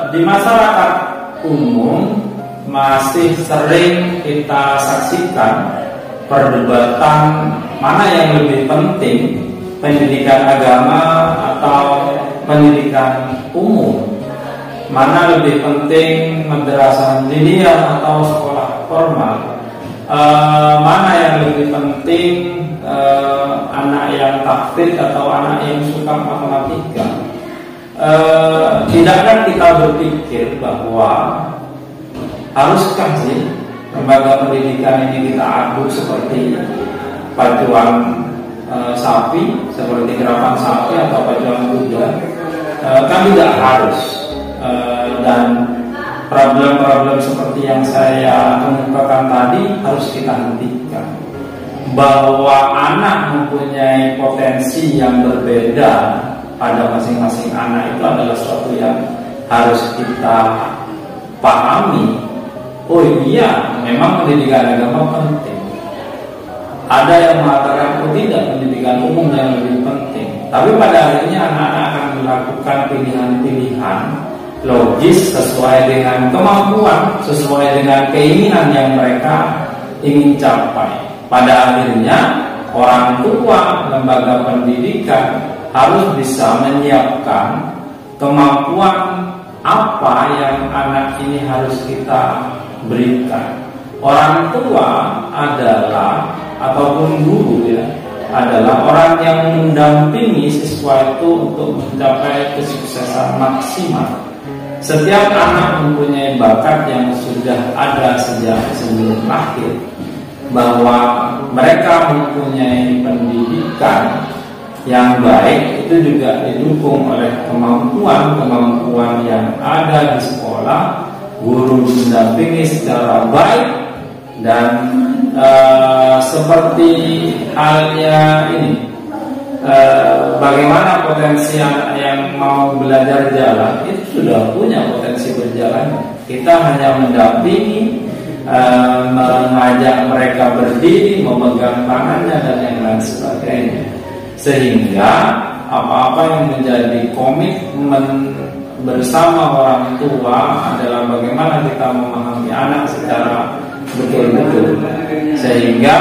Di masyarakat umum masih sering kita saksikan perdebatan mana yang lebih penting, pendidikan agama atau pendidikan umum, mana lebih penting madrasah diniyah atau sekolah formal, mana yang lebih penting anak yang tahfidz atau anak yang suka matematika. Tidakkah kita berpikir bahwa haruskah sih lembaga pendidikan ini kita aduk seperti pacuan sapi, seperti gerakan sapi atau pacuan kuda? Kan tidak harus. Dan problem-problem seperti yang saya kemukakan tadi harus kita hentikan. Bahwa anak mempunyai potensi yang berbeda pada masing-masing anak itu adalah sesuatu yang harus kita pahami. Oh iya, memang pendidikan agama penting. Ada yang mengatakan oh tidak, pendidikan umum yang lebih penting. Tapi pada akhirnya anak-anak akan melakukan pilihan-pilihan logis sesuai dengan kemampuan, sesuai dengan keinginan yang mereka ingin capai. Pada akhirnya orang tua, lembaga pendidikan harus bisa menyiapkan kemampuan apa yang anak ini harus kita berikan. Orang tua adalah ataupun guru adalah orang yang mendampingi siswa itu untuk mencapai kesuksesan maksimal. Setiap anak mempunyai bakat yang sudah ada sejak sebelum lahir, bahwa mereka mempunyai pendidikan yang baik itu juga didukung oleh kemampuan yang ada di sekolah. Guru mendampingi secara baik dan seperti halnya ini, bagaimana potensi anak yang mau belajar jalan itu sudah punya potensi berjalan. Kita hanya mendampingi, mengajak mereka berdiri, memegang tangannya dan yang lain sebagainya. Sehingga apa-apa yang menjadi komitmen bersama orang tua adalah bagaimana kita memahami anak secara betul-betul, sehingga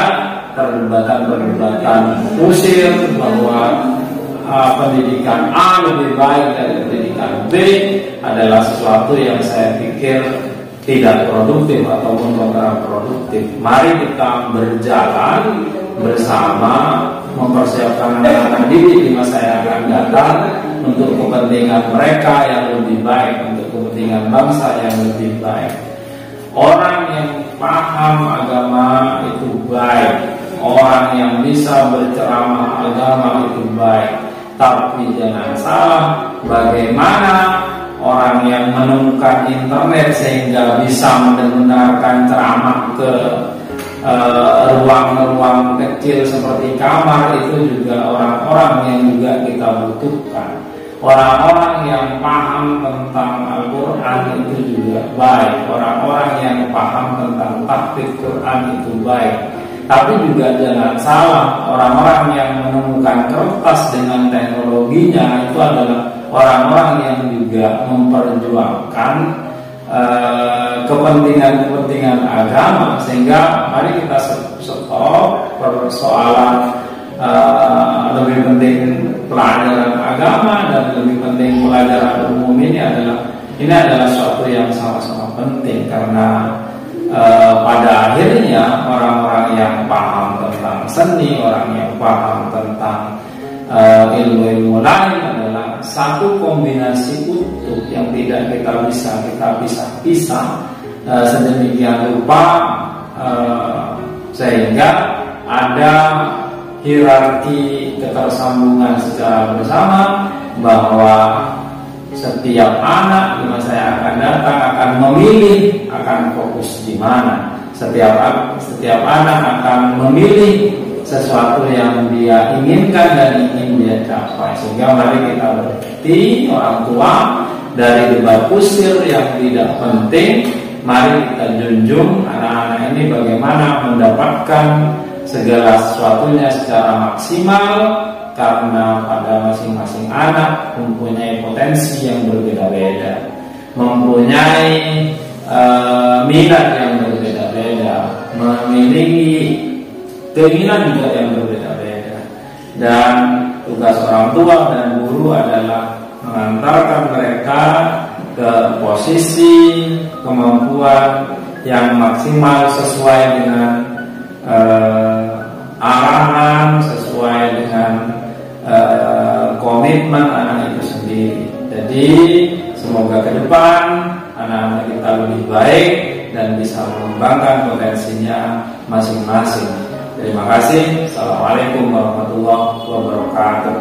perdebatan usir bahwa pendidikan A lebih baik dari pendidikan B adalah sesuatu yang saya pikir tidak produktif ataupun kontraproduktif. Mari kita berjalan bersama mempersiapkan anak-anak didik di masa yang akan datang untuk kepentingan mereka yang lebih baik, untuk kepentingan bangsa yang lebih baik. Orang yang paham agama itu baik, orang yang bisa berceramah agama itu baik. Tapi jangan salah, bagaimana orang yang menemukan internet sehingga bisa mendengarkan ceramah ke ruang-ruang kecil seperti kamar, itu juga orang-orang yang juga kita butuhkan. Orang-orang yang paham tentang Al-Quran itu juga baik. Orang-orang yang paham tentang tahfidz Quran itu baik. Tapi juga jangan salah, orang-orang yang menemukan kertas dengan teknologinya itu adalah orang-orang yang juga memperjuangkan kepentingan-kepentingan agama. Sehingga mari kita stop persoalan lebih penting pelajaran agama dan lebih penting pelajaran umum. Ini adalah suatu yang sama-sama penting, karena pada akhirnya orang-orang yang paham tentang seni, orang yang paham tentang ilmu-ilmu lain adalah satu kombinasi utuh yang tidak kita bisa pisah-pisah sedemikian rupa, sehingga ada hierarki ketersambungan secara bersama, bahwa setiap anak di masa yang akan datang akan memilih akan fokus di mana. Setiap anak akan memilih sesuatu yang dia inginkan dan ingin dia capai. Sehingga mari kita berhenti orang tua dari debat kusir yang tidak penting. Mari kita junjung anak-anak ini bagaimana mendapatkan segala sesuatunya secara maksimal, karena pada masing-masing anak mempunyai potensi yang berbeda-beda, mempunyai minat yang berbeda-beda, memiliki keinginan juga yang berbeda-beda, dan tugas orang tua dan guru adalah mengantarkan mereka ke posisi kemampuan yang maksimal sesuai dengan arahan, sesuai dengan komitmen anak itu sendiri. Jadi semoga ke depan anak-anak kita lebih baik dan bisa mengembangkan potensinya masing-masing. Terima kasih. Assalamualaikum warahmatullahi wabarakatuh.